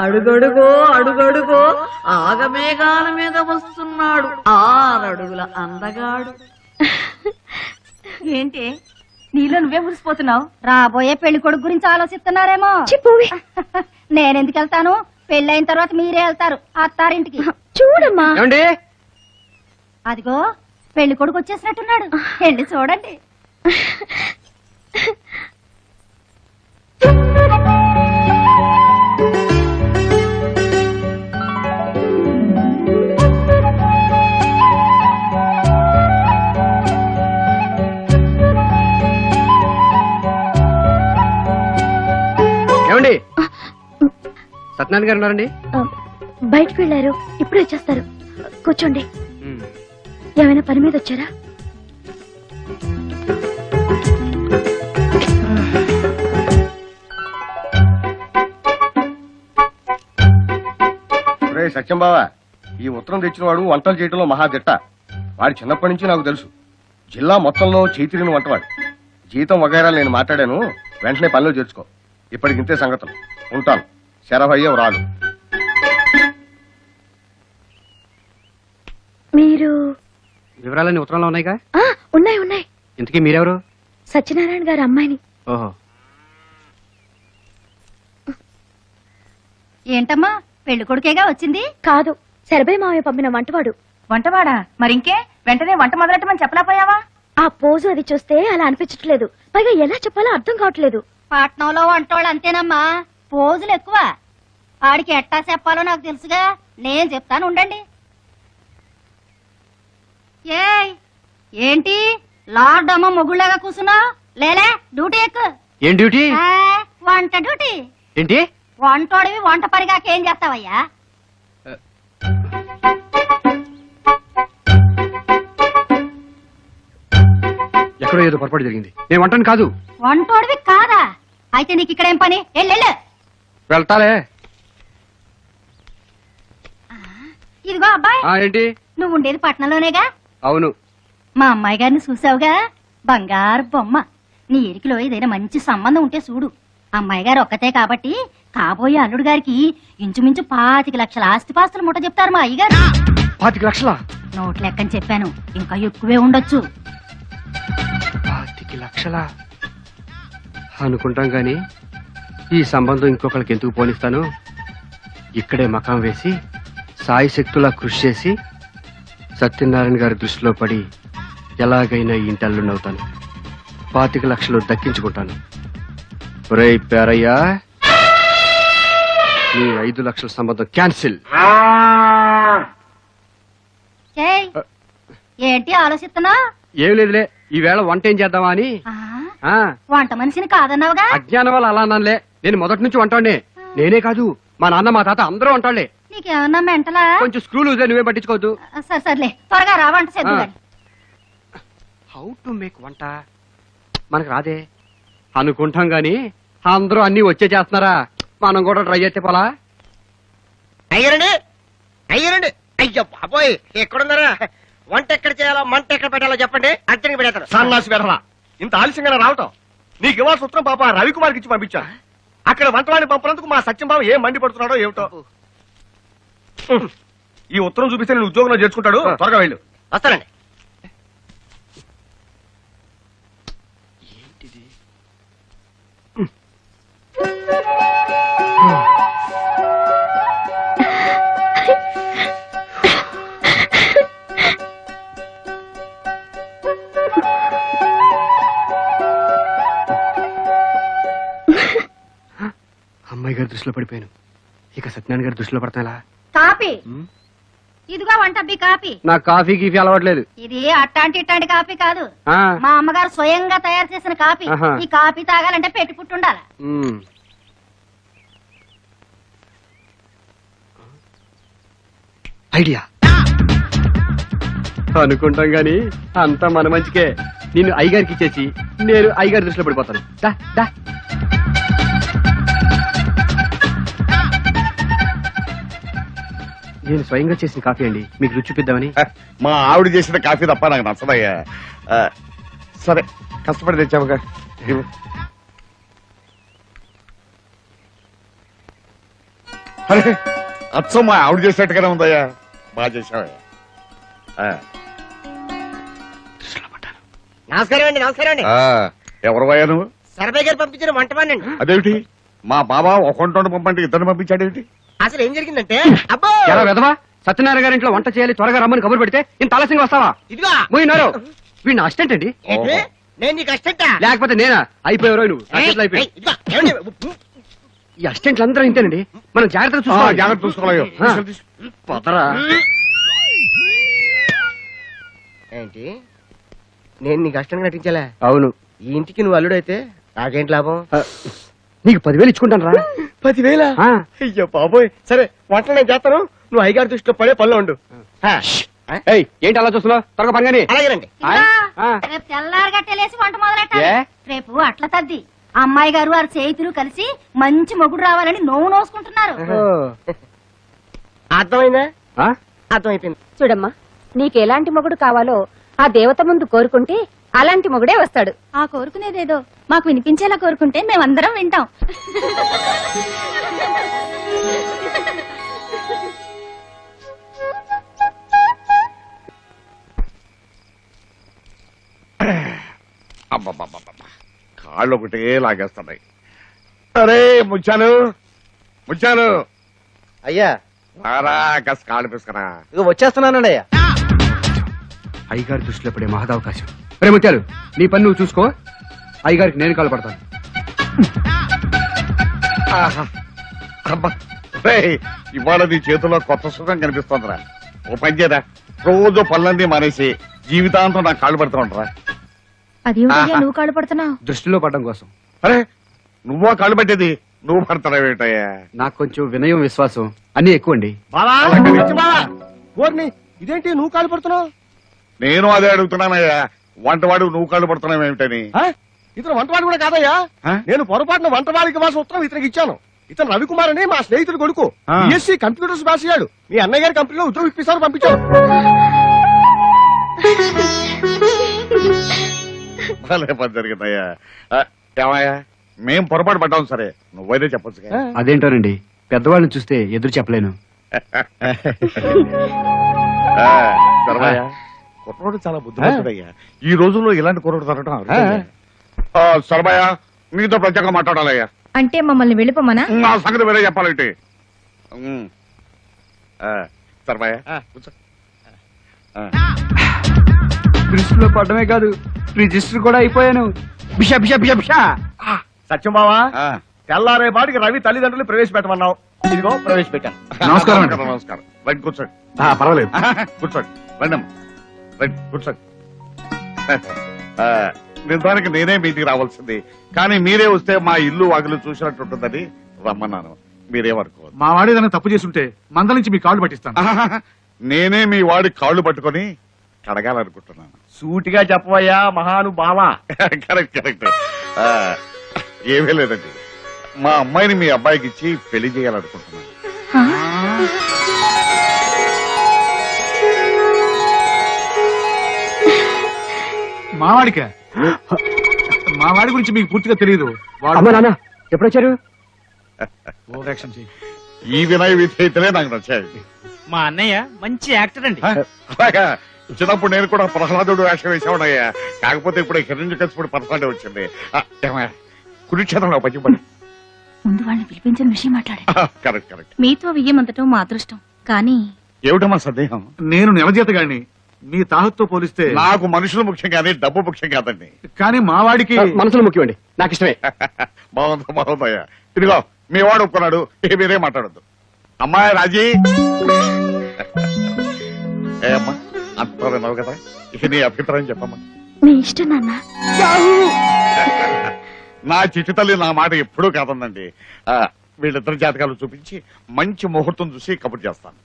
అడుగడుగో అడుగడుగో ఆగమేఘాల మీద వస్తున్నాడు 6 అడుగుల అందగాడు. ఏంటి నీలో నువ్వే మురిసిపోతున్నావు? రాబోయే పెళ్లి కొడుకు గురించి ఆలోచిస్తున్నారేమో. నేనెందుకు వెళ్తాను? పెళ్ళైన తర్వాత మీరే వెళ్తారు అత్తారింటికి. చూడమ్మా. అదిగో పెళ్లి కొడుకు వచ్చేసినట్టున్నాడు, వెళ్ళి చూడండి. ఏమండి, సత్యనారాయణ గారు ఉన్నారండి? బయటకు వెళ్ళారు, ఇప్పుడు వచ్చేస్తారు. కూర్చోండి. ఏమైనా పని మీద వచ్చారా? సత్యం బావా, ఈ ఉత్తరం తెచ్చిన వాడు వంటలు చేయడంలో మహాదిట్ట. వాడి చిన్నప్పటి నుంచి నాకు తెలుసు. జిల్లా మొత్తంలో చేతిరిగిన వంటవాడు. జీతం వగైరా నేను మాట్లాడాను, వెంటనే పనిలో చేర్చుకో. ఇప్పటికింతే సంగతులు. ఉంటాను. శరభయ్య రాలు. మీరు వివరాలన్నీ ఉత్తరంలో ఉన్నాయిగా? ఉన్నాయి ఉన్నాయి. ఇంతకీ మీరెవరు? సత్యనారాయణ గారి అమ్మాయిని. ఓహో. ఏంటమ్మా, పెళ్లి కొడుకేగా వచ్చింది? కాదు, శరభయ్య మావయ్య పంపిన వంటవాడు. వంటవాడా? మరింకే వెంటనే వంట మొదలెట్టమని చెప్పలేకపోయావా? ఆ పోజు అది చూస్తే అలా అనిపించట్లేదు. పైగా ఎలా చెప్పాలో అర్థం కావట్లేదు. పట్నంలో వంటోళ్ళు అంతేనమ్మా, పోజులు ఎక్కువ. ఆడికి ఎట్టా చెప్పాలో నాకు తెలుసుగా, నేను చెప్తాను ఉండండి. ఏంటి లార్డ్ అమ్మ మొగుళ్ళగా కూర్చున్నావు? లేలే, డ్యూటీ ఎక్కు. ఏం డ్యూటీ? వంట డ్యూటీ. ఏంటి? వంటోడివి వంట పరిగాకేం చేస్తావయ్యా? ఎక్కడో ఏదో పొరపాటు జరిగింది. నేను వంటను కాదు. వంటోడివి కాదా? అయితే నీకు ఇక్కడ ఏం పని? వెళ్ళు. వెళ్తాలే. ఇదిగో అబ్బాయి, ఏంటి? నువ్వు ఉండేది పట్నంలోనేగా? అవును. మా అమ్మాయి గారిని చూసావుగా, బంగారు బొమ్మ. నీ ఎరికిలో ఏదైనా మంచి సంబంధం ఉంటే చూడు. అమ్మాయి గారు ఒక్కతే కాబట్టి కాబోయే అల్లుడు గారికి ఇంచుమించు 25 లక్షల ఆస్తిపాస్తులు ముట్ట చెప్తారు మా అయ్యగారు. 25 లక్షలా? నోట్ లెక్కని చెప్పాను, ఇంకా ఎక్కువే ఉండొచ్చు. 25 లక్షలా అనుకుంటాం గాని ఈ సంబంధం ఇంకొకరికి ఎందుకు పోనిస్తాను? ఇక్కడే మకాం వేసి సాయి శక్తులా కృషి చేసి సత్యనారాయణ గారి దృష్టిలో పడి ఎలాగైనా ఈ ఇంటి అల్లుండవుతాను. 25 లక్షలు దక్కించుకుంటాను. ఒరేయ్ పేరయ్యా, నీ 5 లక్షల సంబంధం క్యాన్సిల్. ఏంటి ఆలోచిస్తున్నా? ఏం లేదులే, ఈవేళ వంట ఏం చేద్దామా అని. వంట మనిషిని కాదన్నావుగా? అజ్ఞానం వల్ల అలా అన్నానులే. నేను మొదటి నుంచి వంటాడే. నేనే కాదు, మా నాన్న మా తాత అందరూ వంటాళ్లే. నీకేమన్నా మెంటలా? కొంచెం స్క్రూలు నువ్వే పట్టించుకోవద్దు. సర్లే, త్వరగా రా, వంట చేద్దాం. హౌ టు మేక్ వంట మనకు రాదే అనుకుంటాం గాని అందరూ అన్ని వచ్చే చేస్తున్నారా? మనం కూడా ట్రై చేస్తే పోలా? అయ్యారండి, అయ్యారండి. అయ్యో బాబోయ్, ఎక్కడున్నారా? వంట ఎక్కడ చేయాలో మంట ఎక్కడ పెట్టాలో చెప్పండి, అర్జెంట్గా పెడతారు. సన్నాసి వెధవా, ఇంత ఆలస్యంగా రావటం? నీకు ఇవ్వాల్సిన ఉత్తరం పాప రవికుమార్కి ఇచ్చి పంపించా. అక్కడ వంటవాడిని పంపినందుకు మా సత్యం బాబు ఏం మండి పడుతున్నాడో ఏమిటో. ఈ ఉత్తరం చూపిస్తే నేను ఉద్యోగంలో చేర్చుకుంటాడు. త్వరగా వెళ్ళు. వస్తానండి. ఏంటిది? అమ్మాయి గారి దృష్టిలో పడిపోయాను. ఇక సత్యనారాయణ గారి దృష్టిలో పడతా. కాపీ ఇదిగో వంట కాపీ. నాకు కాఫీ గీఫీ అలవాట్లేదు. ఇది అట్టాంటి ఇట్టాంటి కాపీ కాదు, మా అమ్మగారు స్వయంగా తయారు చేసిన కాపీ. ఈ కాపీ తాగాలంటే పెట్టి పుట్టుండాలి. ఐడియా అనుకుంటాం గాని అంతా మన మంచికే. నిన్ను అయ్యగారికి ఇచ్చేసి నేను అయ్యగారి దృష్టిలో పడిపోతాను. దా దా. నేను స్వయంగా చేసిన కాఫీ అండి, మీకు రుచి చూపిద్దామని. మా ఆవిడ చేసిన కాఫీ తప్ప నాకు నచ్చదయ్యా. సరే, కష్టపడి తెచ్చాముగా. అరే అచ్చం మా ఆవిడ చేసేట్టుగానే ఉందయ్యా. బాగా చేసావయ్యా. నమస్కారం అండి, నమస్కారం అండి. ఎవరు అయ్యా నువ్వు? సర్వే గారు పంపించిన వంటవాడినండి. అదేమిటి మా బాబా ఒక పంపంటే ఇద్దరిని పంపించాడేమిటి? అసలు ఏం జరిగిందంటే, అబ్బో ఎలా వెదవా? సత్యనారాయణ గారి ఇంట్లో వంట చేయాలి, త్వరగా రమ్మని కబురు పెడితే ఇంత ఆలస్యంగా వస్తావా? ఇదిగో పోయినారు వీడిని అసిస్టెంట్ అండి. ఏంటి? నేను నీకు అసిస్టెంట్ లేకపోతే నేనా? అయిపోయారో నువ్వు నా చేతిలో అయిపోయావు. ఇదిగో ఏమండి? ఈ అసిస్టెంట్లు అందరూ ఇంతేనండి, మనం జాగ్రత్తగా ఆ, చూసుకోవాలి. జాగ్రత్త చూసుకోవాలి. పదరా. ఏంటి నేను నీకు కష్టంగా నటించాలా? అవును, ఈ ఇంటికి నువ్వు అల్లుడైతే నాకేంటి లాభం? నీకు 10,000 ఇచ్చుకుంటాను రా. 10,000? అయ్యో బాబోయ్. సరే వంటలు నేను చేస్తాను, నువ్వు అయ్యగారి దృష్టిలో పడే పనిలో ఉండు. ఏంటి అలా చూస్తున్నావు? త్వరగా పని కానీ. అలాగేనండి. రేపు తెల్లారి గట్టెలేసి వంట మొదలెట్టాలి. ఏ? రేపు అట్ల తద్ది అమ్మాయి గారు వారి చేతులు కలిసి మంచి మొగుడు రావాలని నోవు నోసుకుంటున్నారు. అర్థమైందా? ఆ? అర్థమైపోయింది. చూడమ్మా, నీకు ఎలాంటి మొగుడు కావాలో ఆ దేవత ముందు కోరుకుంటే అలాంటి మొగుడే వస్తాడు. ఆ కోరుకునేదేదో మాకు వినిపించేలా కోరుకుంటే మేమందరం వింటాం. అబ్బబ్బబ్బబ్బ. కాళ్ళు ఒకటే లాగేస్తున్నాయి. అరే ముచ్చాలు ముచ్చాలు అయ్యా రారా, కాస్త కాళ్ళు పిసుకరా. ఇక వచ్చేస్తున్నానండి అయ్యా. అయ్యగారి దృష్టిలో పడే మహదవకాశం. రే ముత్యాలు, నీ పని నువ్వు చూసుకో, అయ్యగారికి నేను కాలు పడతాను. ఆహా. అబ్బా. రేయ్, ఇవాళ నీ చేతిలో కొత్త సుఖం కనిపిస్తోందిరా. ఓ పని చేయరా, రోజు పనులన్నీ మానేసి జీవితాంతం నాకు కాళ్ళు పడుతూ ఉంటారా. అది నువ్వు కాళ్ళు పడుతున్నావు. దృష్టిలో పడడం కోసం. అరే నువ్వా కాళ్ళు పెట్టేది? నువ్వు పడతావేటయ్యా? నాకు కొంచెం వినయం, విశ్వాసం అన్ని ఎక్కువ అండి. ఇదేంటి నువ్వు కాలు పడుతున్నావు? నేను అదే అడుగుతున్నానయ్యా, వంటవాడు నువ్వు కాళ్ళు పడుతున్నావు ఏమిటని. ఇతను వంటవాడు కూడా కాదయ్యా. ఆ? నేను పొరపాటున వంటవాడికి ఇవ్వాల్సిన ఉత్తరం ఇతనికి ఇచ్చాను. ఇతను రవికుమార్ అని మా స్నేహితుడు కొడుకు. ఆ. బిఎస్సీ కంప్యూటర్స్ పాస్ అయ్యాడు. మీ అన్నయ్య గారి కంపెనీలో ఉద్యోగం ఇప్పిస్తారు, పంపించాను. భలే పని జరిగిందయ్యా. ఏమయ్యా, మేం పొరపాటు పడ్డాం సరే, నువ్వైతే చెప్పొచ్చు. అదేంటోనండి, పెద్దవాళ్ళని చూస్తే ఎదురు చెప్పలేను. సర్వయ్యా, కుర్రోడు చాలా బుద్ధిమంతుడయ్యా. ఈ రోజుల్లో ఇలాంటి కుర్రోడు దొరకడం అరుదయ్యా. సర్వయ్య, నీతో ప్రత్యేకంగా మాట్లాడాలయ్యా. అంటే మమ్మల్ని వెళ్ళిపోమనా? నా సంగతి వేరే చెప్పాలంటే. సర్వయ్య కూర్చో. దృష్టిలో పడమే కాదు, రిజిస్టర్ కూడా అయిపోయాను. బిషా బిషా బిషా బిషా. సత్యం బావా, ఆ, తెల్లారే పాటికి రవి తల్లిదండ్రులు ప్రవేశపెట్టమన్నావు. ఇదిగో ప్రవేశపెట్టాను. నమస్కారం అండి. నమస్కారం. రండి కూర్చోండి. పర్వాలేదు. కూర్చోండి, రండమ్మ రండి కూర్చోండి. నిజానికి నేనే మీటికి రావాల్సింది, కానీ మీరే వస్తే మా ఇల్లు వాకిలు చూసినట్టుంటుందని రమ్మన్నాను. మీరేమనుకోవద్దు. మా వాడు ఏదైనా తప్పు చేస్తుంటే మందల నుంచి మీ కాళ్ళు పట్టిస్తాను. నేనే మీ వాడి కాళ్ళు పట్టుకొని కడగాలనుకుంటున్నాను. సూటిగా చెప్పవయ్యా మహానుభావా. Correct correct. ఏమీ లేదండి, మా అమ్మాయిని మీ అబ్బాయికి ఇచ్చి పెళ్లి చేయాలనుకుంటున్నాను. మావాడిక మా వాడి గురించి మీకు పూర్తిగా తెలియదు. అమ్మ నాన్న ఎప్పుడొచ్చారు? ఓవరాక్షన్ చెయ్యి. ఈ వినయ విధేయతలే నాకు నచ్చాయండి. మా అన్నయ్య మంచి యాక్టర్ అండి. అలాగా, చిన్నప్పుడు నేను కూడా ప్రహ్లాదుడు వేషం వేసేవాడయ్యా. కాకపోతే ఇప్పుడు హిరణ్యకశిపుడు పర్సనాలిటీ వచ్చింది. ఏమయ్యా, కురుక్షేత్రంలో పచ్చిపడి. ముందు వాళ్ళని పిలిపించిన విషయం మాట్లాడండి. Correct correct. మీతో వియ్యమంతటం మా అదృష్టం, కానీ ఏమిటమ్మా సందేహం? నేను నెలజీతగాడిని, మీ తాహత్తో పోలిస్తే నాకు మనుషులు ముఖ్యం కానీ డబ్బు ముఖ్యం కాదండి. కానీ మా వాడికి మనసులో ముఖ్యమండి, నాకు ఇష్టమే. బాగుందయ్యా. ఇదిగో మీ వాడు ఒప్పుకున్నాడు, మీరే మాట్లాడద్దు. అమ్మాయి రాజీ. ఏ అమ్మా, అంతా విన్నావు కదా, ఇక నీ అభిప్రాయం చెప్పమ్మా. మీ ఇష్టం నాన్న. నా చిట్టి తల్లి నా మాట ఎప్పుడూ కాదండి. వీళ్ళిద్దరి జాతకాలు చూపించి మంచి ముహూర్తం చూసి కబుర్ చేస్తాను.